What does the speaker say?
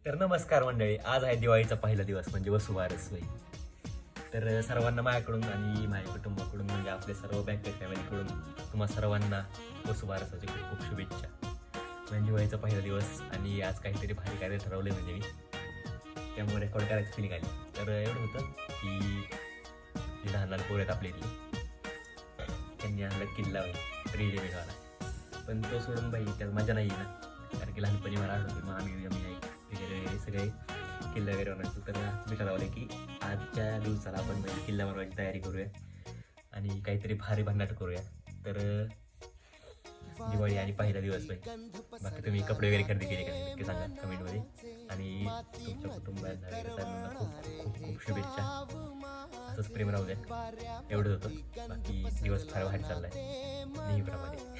तर नमस्कार मंडळी, आज आहे दिवाळीचा पहिला दिवस म्हणजे वसुबारस होय. तर सर्वांना माझ्याकडून आणि माझ्या कुटुंबाकडून म्हणजे आपले सर्व बँकेट फॅमिलीकडून तुम्हा सर्वांना वसुबारसाची खूप खूप शुभेच्छा. म्हणजे दिवाळीचा पहिला दिवस आणि आज काहीतरी भारी कार्य ठरवले म्हणजे मी त्यामुळे रेकॉर्ड करायची फिलिंग आली. तर एवढं होतं की जे लहान लहान पोरं आहेत आपल्या इथले त्यांनी आणला किल्ला होईल रेडीमेडवाला, पण तो सोडून बाई त्याला मजा नाही आहे ना, कारण की लहानपणी मला आठवते मग आम्ही वगैरे सगळे किल्ले वगैरे बनायचो. तर मी ठरवलं की आजच्या दिवसाला आपण म्हणजे किल्ला बनवायची तयारी करूया आणि काहीतरी भारी भन्नाट करूया. तर दिवाळी आणि पहिला दिवस पाहिजे. बाकी तुम्ही कपडे वगैरे खरेदी केले का नाही नक्की सांगा कमेंटमध्ये. आणि तुमच्या कुटुंबांना वगैरे सर्वांना खूप खूप खूप शुभेच्छा. असंच प्रेम राहू द्या. एवढंच होतं. बाकी दिवस फार भारी चाललाय नेहमीप्रमाणे.